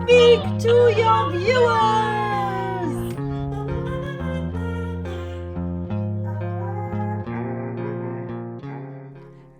Speak to your viewers!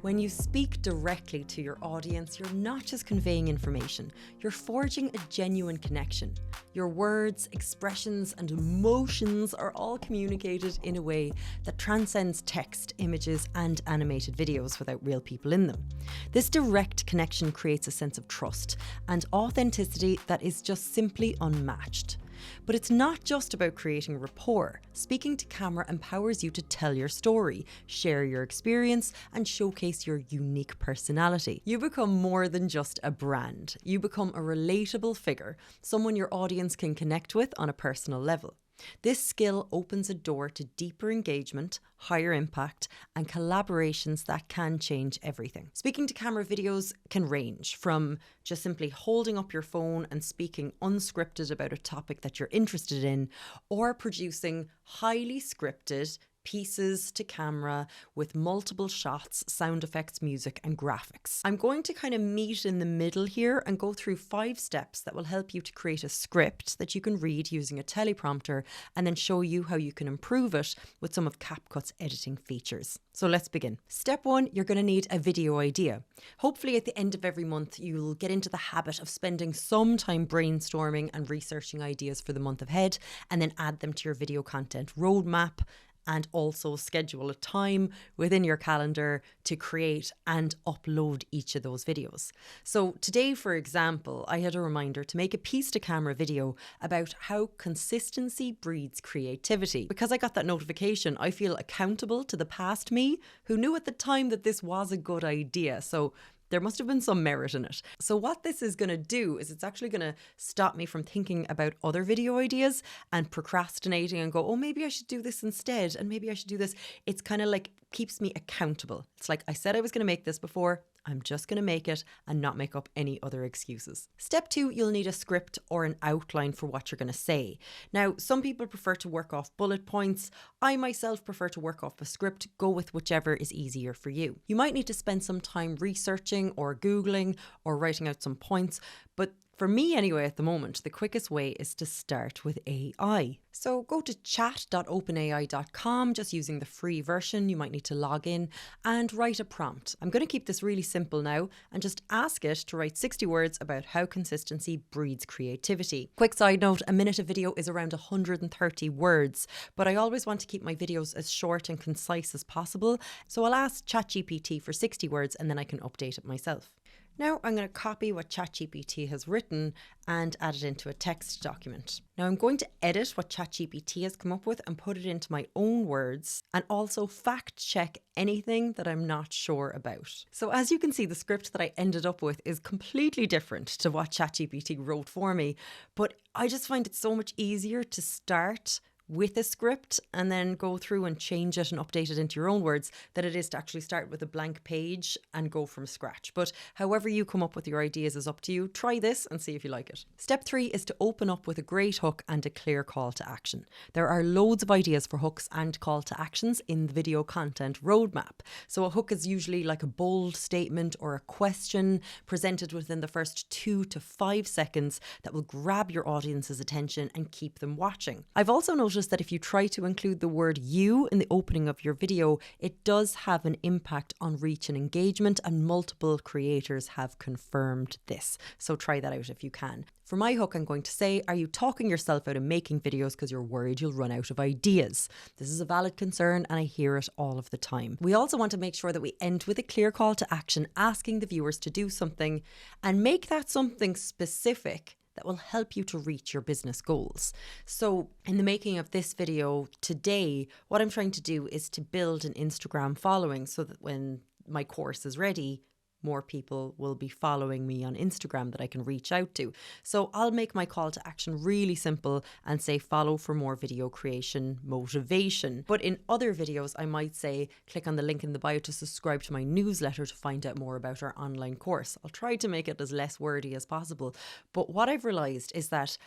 When you speak directly to your audience, you're not just conveying information, you're forging a genuine connection. Your words, expressions, and emotions are all communicated in a way that transcends text, images, and animated videos without real people in them. This direct connection creates a sense of trust and authenticity that is just simply unmatched. But it's not just about creating rapport. Speaking to camera empowers you to tell your story, share your experience, and showcase your unique personality. You become more than just a brand. You become a relatable figure, someone your audience can connect with on a personal level. This skill opens a door to deeper engagement, higher impact, and collaborations that can change everything. Speaking to camera videos can range from just simply holding up your phone and speaking unscripted about a topic that you're interested in, or producing highly scripted pieces to camera with multiple shots, sound effects, music, and graphics. I'm going to kind of meet in the middle here and go through 5 steps that will help you to create a script that you can read using a teleprompter, and then show you how you can improve it with some of CapCut's editing features. So let's begin. Step 1, you're going to need a video idea. Hopefully at the end of every month, you'll get into the habit of spending some time brainstorming and researching ideas for the month ahead, and then add them to your video content roadmap, and also schedule a time within your calendar to create and upload each of those videos. So today, for example, I had a reminder to make a piece to camera video about how consistency breeds creativity. Because I got that notification, I feel accountable to the past me who knew at the time that this was a good idea. So there must have been some merit in it. So what this is going to do is it's actually going to stop me from thinking about other video ideas and procrastinating and go, oh, maybe I should do this instead, and maybe I should do this. It's kind of like keeps me accountable. It's like I said I was going to make this before. I'm just going to make it and not make up any other excuses. Step 2, you'll need a script or an outline for what you're going to say. Now, some people prefer to work off bullet points. I myself prefer to work off a script. Go with whichever is easier for you. You might need to spend some time researching or Googling or writing out some points, but for me anyway, at the moment, the quickest way is to start with AI. So go to chat.openai.com, just using the free version. You might need to log in and write a prompt. I'm going to keep this really simple now and just ask it to write 60 words about how consistency breeds creativity. Quick side note, a minute of video is around 130 words, but I always want to keep my videos as short and concise as possible. So I'll ask ChatGPT for 60 words and then I can update it myself. Now I'm going to copy what ChatGPT has written and add it into a text document. Now I'm going to edit what ChatGPT has come up with and put it into my own words, and also fact check anything that I'm not sure about. So as you can see, the script that I ended up with is completely different to what ChatGPT wrote for me, but I just find it so much easier to start with a script and then go through and change it and update it into your own words than it is to actually start with a blank page and go from scratch. But however you come up with your ideas is up to you. Try this and see if you like it. Step 3 is to open up with a great hook and a clear call to action. There are loads of ideas for hooks and call to actions in the video content roadmap. So a hook is usually like a bold statement or a question presented within the first 2 to 5 seconds that will grab your audience's attention and keep them watching. I've also noticed that if you try to include the word you in the opening of your video, it does have an impact on reach and engagement, and multiple creators have confirmed this. So try that out if you can. For my hook, I'm going to say, are you talking yourself out of making videos because you're worried you'll run out of ideas? This is a valid concern and I hear it all of the time. We also want to make sure that we end with a clear call to action, asking the viewers to do something, and make that something specific that will help you to reach your business goals. So in the making of this video today, what I'm trying to do is to build an Instagram following so that when my course is ready, more people will be following me on Instagram that I can reach out to. So I'll make my call to action really simple and say follow for more video creation motivation. But in other videos, I might say click on the link in the bio to subscribe to my newsletter to find out more about our online course. I'll try to make it as less wordy as possible. But what I've realized is that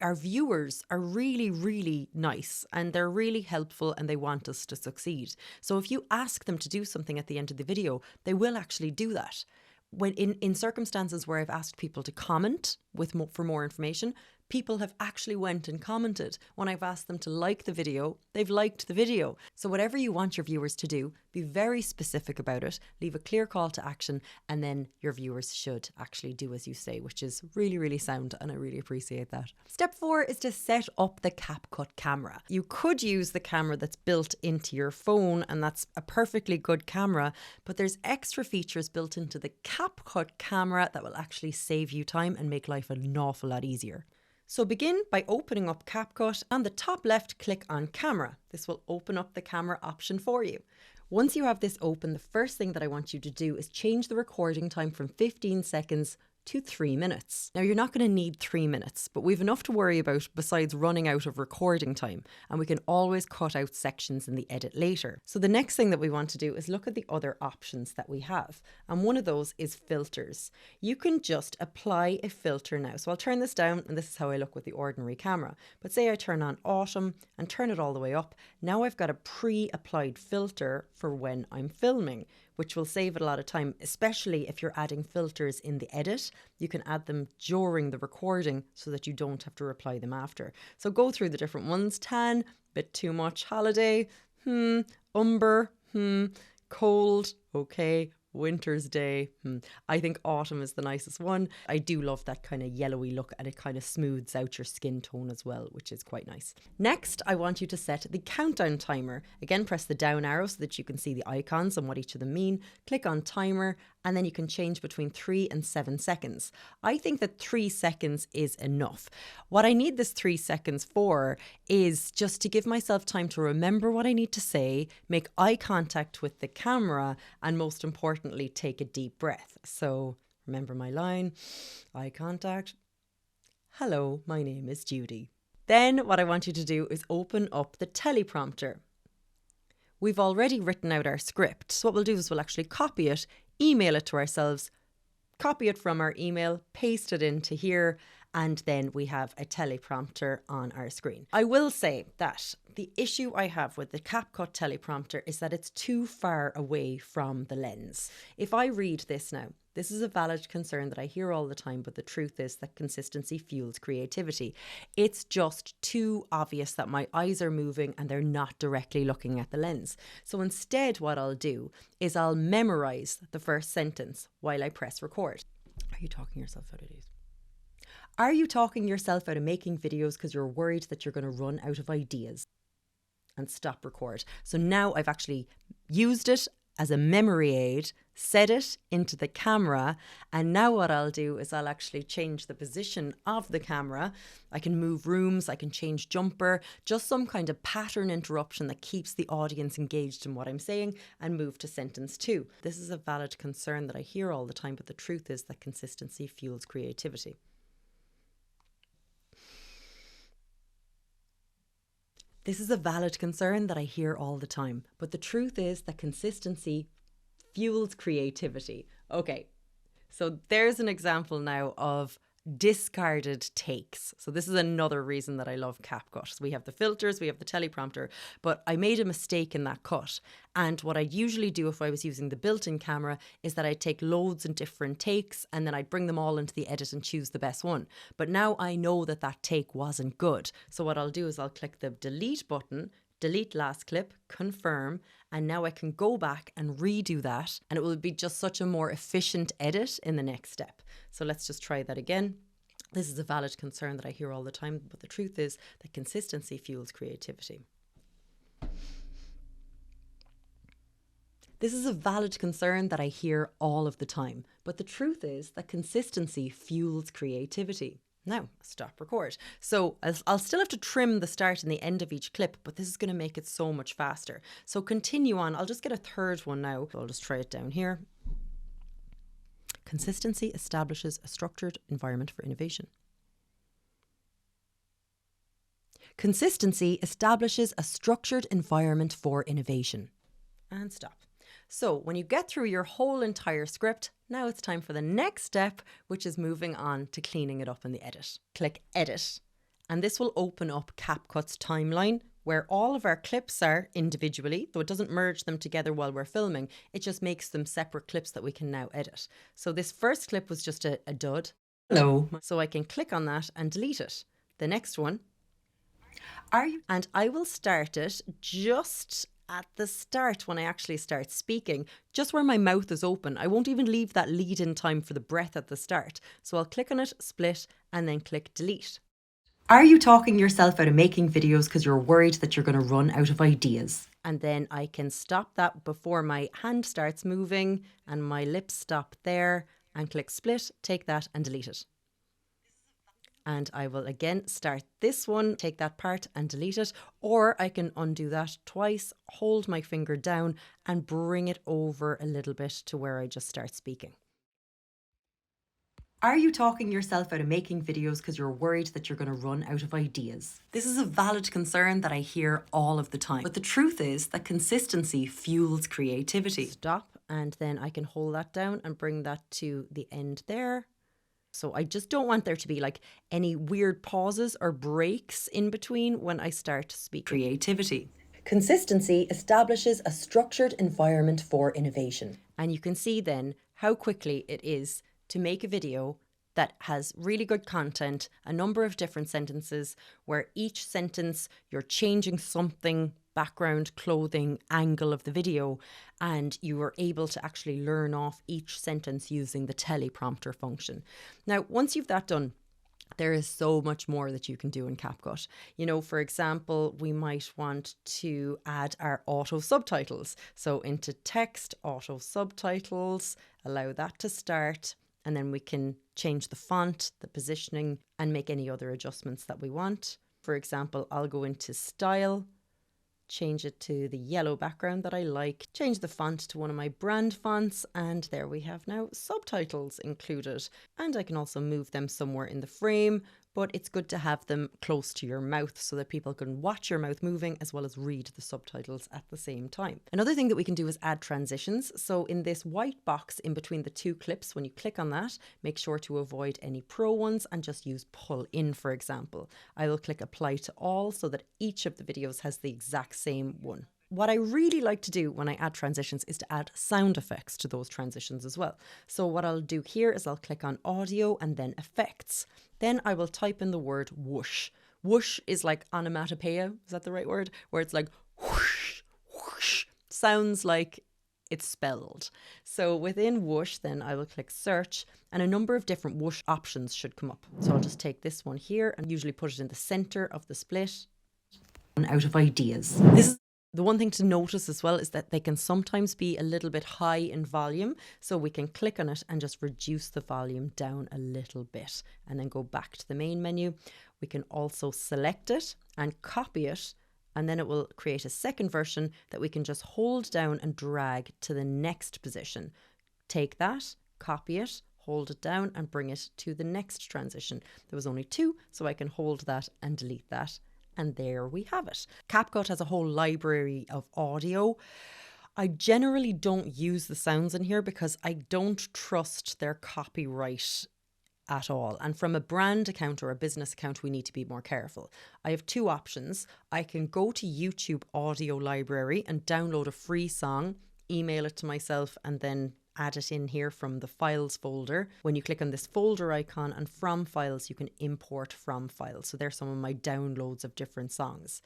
our viewers are really, really nice and they're really helpful and they want us to succeed. So if you ask them to do something at the end of the video, they will actually do that. when in circumstances where I've asked people to comment for more information, people have actually went and commented. When I've asked them to like the video, they've liked the video. So whatever you want your viewers to do, be very specific about it, leave a clear call to action, and then your viewers should actually do as you say, which is really, really sound, and I really appreciate that. Step 4 is to set up the CapCut camera. You could use the camera that's built into your phone, and that's a perfectly good camera, but there's extra features built into the CapCut camera that will actually save you time and make life an awful lot easier. So begin by opening up CapCut. On the top left, click on Camera. This will open up the camera option for you. Once you have this open, the first thing that I want you to do is change the recording time from 15 seconds to 3 minutes. Now, you're not going to need 3 minutes, but we've enough to worry about besides running out of recording time, and we can always cut out sections in the edit later. So the next thing that we want to do is look at the other options that we have, and one of those is filters. You can just apply a filter now. So I'll turn this down, and this is how I look with the ordinary camera. But say I turn on autumn and turn it all the way up. Now I've got a pre-applied filter for when I'm filming, which will save it a lot of time, especially if you're adding filters in the edit. You can add them during the recording so that you don't have to apply them after. So go through the different ones. Tan, bit too much. Holiday, umber, cold, okay. Winter's day, I think autumn is the nicest one. I do love that kind of yellowy look, and it kind of smooths out your skin tone as well, which is quite nice. Next, I want you to set the countdown timer. Again, press the down arrow so that you can see the icons and what each of them mean. Click on timer, and then you can change between 3 and 7 seconds. I think that 3 seconds is enough. What I need this 3 seconds for is just to give myself time to remember what I need to say, make eye contact with the camera, and most importantly, take a deep breath. So remember my line, eye contact. Hello, my name is Judy. Then what I want you to do is open up the teleprompter. We've already written out our script. So what we'll do is we'll actually copy it, email it to ourselves, copy it from our email, paste it into here, and then we have a teleprompter on our screen. I will say that the issue I have with the CapCut teleprompter is that it's too far away from the lens. If I read this now, this is a valid concern that I hear all the time, but the truth is that consistency fuels creativity. It's just too obvious that my eyes are moving and they're not directly looking at the lens. So instead, what I'll do is I'll memorize the first sentence while I press record. Are you talking yourself out of these? Are you talking yourself out of making videos because you're worried that you're going to run out of ideas? And stop record. So now I've actually used it as a memory aid, set it into the camera, and now what I'll do is I'll actually change the position of the camera. I can move rooms, I can change jumper, just some kind of pattern interruption that keeps the audience engaged in what I'm saying, and move to sentence 2. This is a valid concern that I hear all the time, but the truth is that consistency fuels creativity. This is a valid concern that I hear all the time, but the truth is that consistency fuels creativity. Okay, so there's an example now of discarded takes. So this is another reason that I love CapCut. So we have the filters, we have the teleprompter, but I made a mistake in that cut. And what I'd usually do if I was using the built-in camera is that I'd take loads and different takes and then I'd bring them all into the edit and choose the best one. But now I know that that take wasn't good. So what I'll do is I'll click the delete button, delete last clip, confirm, and now I can go back and redo that, and it will be just such a more efficient edit in the next step. So let's just try that again. This is a valid concern that I hear all the time, but the truth is that consistency fuels creativity. This is a valid concern that I hear all of the time, but the truth is that consistency fuels creativity. Now, stop record. So I'll still have to trim the start and the end of each clip, but this is going to make it so much faster. So continue on. I'll just get a third one now. I'll just try it down here. Consistency establishes a structured environment for innovation. Consistency establishes a structured environment for innovation. And stop. So when you get through your whole entire script, now it's time for the next step, which is moving on to cleaning it up in the edit. Click Edit, and this will open up CapCut's timeline where all of our clips are individually, though it doesn't merge them together while we're filming. It just makes them separate clips that we can now edit. So this first clip was just a dud. Hello. So I can click on that and delete it. The next one. And I will start it just at the start when I actually start speaking, just where my mouth is open. I won't even leave that lead in time for the breath at the start. So I'll click on it, split, and then click delete. Are you talking yourself out of making videos because you're worried that you're going to run out of ideas? And then I can stop that before my hand starts moving and my lips stop there, and click split, take that and delete it. And I will again start this one, take that part and delete it, or I can undo that twice, hold my finger down and bring it over a little bit to where I just start speaking. Are you talking yourself out of making videos because you're worried that you're going to run out of ideas? This is a valid concern that I hear all of the time. But the truth is that consistency fuels creativity. Stop, and then I can hold that down and bring that to the end there. So I just don't want there to be like any weird pauses or breaks in between when I start speaking. Creativity. Consistency establishes a structured environment for innovation. And you can see then how quickly it is to make a video that has really good content, a number of different sentences where each sentence you're changing something, background, clothing, angle of the video, and you are able to actually learn off each sentence using the teleprompter function. Now, once you've that done, there is so much more that you can do in CapCut. You know, for example, we might want to add our auto subtitles. So into text, auto subtitles, allow that to start. And then we can change the font, the positioning, and make any other adjustments that we want. For example, I'll go into style, change it to the yellow background that I like, change the font to one of my brand fonts, and there we have now subtitles included. And I can also move them somewhere in the frame, but it's good to have them close to your mouth so that people can watch your mouth moving as well as read the subtitles at the same time. Another thing that we can do is add transitions. So in this white box in between the two clips, when you click on that, make sure to avoid any pro ones and just use pull in, for example. I will click apply to all so that each of the videos has the exact same one. What I really like to do when I add transitions is to add sound effects to those transitions as well. So what I'll do here is I'll click on audio and then effects. Then I will type in the word whoosh. Whoosh is like onomatopoeia, is that the right word? Where it's like whoosh, whoosh. Sounds like it's spelled. So within whoosh, then I will click search and a number of different whoosh options should come up. So I'll just take this one here and usually put it in the center of the split. Out of ideas. This is the one thing to notice as well is that they can sometimes be a little bit high in volume. So we can click on it and just reduce the volume down a little bit and then go back to the main menu. We can also select it and copy it, and then it will create a second version that we can just hold down and drag to the next position. Take that, copy it, hold it down and bring it to the next transition. There was only two, so I can hold that and delete that. And there we have it. CapCut has a whole library of audio. I generally don't use the sounds in here because I don't trust their copyright at all. And from a brand account or a business account, we need to be more careful. I have two options. I can go to YouTube audio library and download a free song, email it to myself, and then add it in here from the files folder. When you click on this folder icon and from files, you can import from files. So there's some of my downloads of different songs.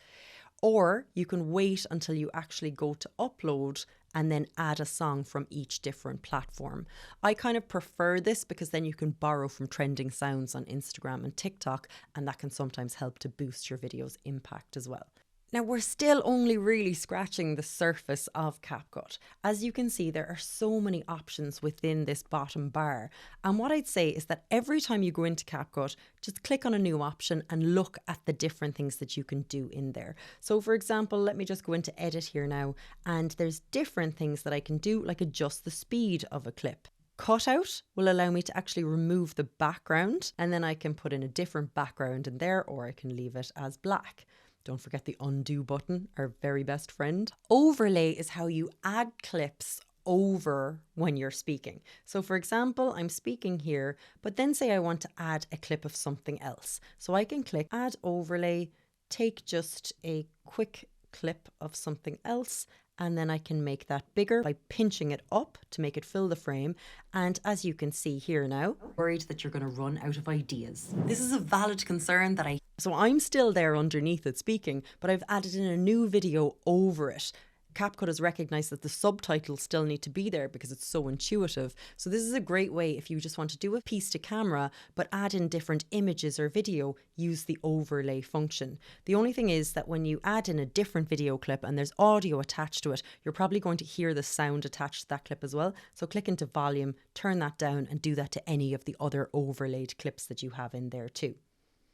Or you can wait until you actually go to upload and then add a song from each different platform. I kind of prefer this because then you can borrow from trending sounds on Instagram and TikTok, and that can sometimes help to boost your video's impact as well. Now, we're still only really scratching the surface of CapCut. As you can see, there are so many options within this bottom bar. And what I'd say is that every time you go into CapCut, just click on a new option and look at the different things that you can do in there. So for example, let me just go into edit here now, and there's different things that I can do, like adjust the speed of a clip. Cutout will allow me to actually remove the background, and then I can put in a different background in there, or I can leave it as black. Don't forget the undo button, our very best friend. Overlay is how you add clips over when you're speaking. So for example, I'm speaking here, but then say I want to add a clip of something else. So I can click add overlay, take just a quick clip of something else, and then I can make that bigger by pinching it up to make it fill the frame. And as you can see here now, worried that you're going to run out of ideas. This is a valid concern that so I'm still there underneath it speaking, but I've added in a new video over it. CapCut has recognized that the subtitles still need to be there because it's so intuitive. So this is a great way if you just want to do a piece to camera, but add in different images or video, use the overlay function. The only thing is that when you add in a different video clip and there's audio attached to it, you're probably going to hear the sound attached to that clip as well. So click into volume, turn that down, and do that to any of the other overlaid clips that you have in there too.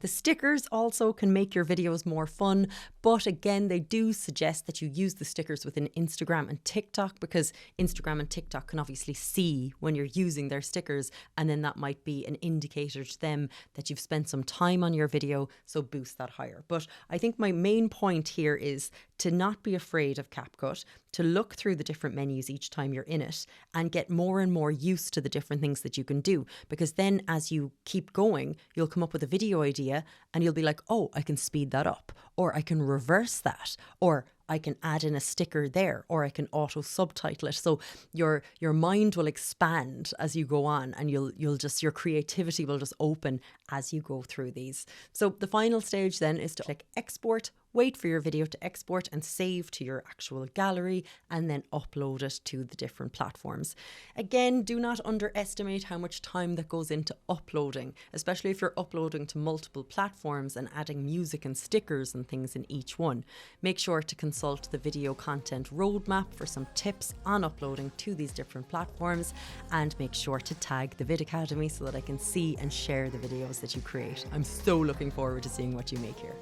The stickers also can make your videos more fun, but again, they do suggest that you use the stickers within Instagram and TikTok, because Instagram and TikTok can obviously see when you're using their stickers, and then that might be an indicator to them that you've spent some time on your video, so boost that higher. But I think my main point here is to not be afraid of CapCut, to look through the different menus each time you're in it and get more and more used to the different things that you can do, because then as you keep going, you'll come up with a video idea and you'll be like, oh, I can speed that up, or I can reverse that, or I can add in a sticker there, or I can auto subtitle it. So your mind will expand as you go on, and your creativity will just open as you go through these. So the final stage then is to click export, wait for your video to export and save to your actual gallery, and then upload it to the different platforms. Again, do not underestimate how much time that goes into uploading, especially if you're uploading to multiple platforms and adding music and stickers and things in each one. Make sure to consult the video content roadmap for some tips on uploading to these different platforms, and make sure to tag the Vid Academy so that I can see and share the videos that you create. I'm so looking forward to seeing what you make here.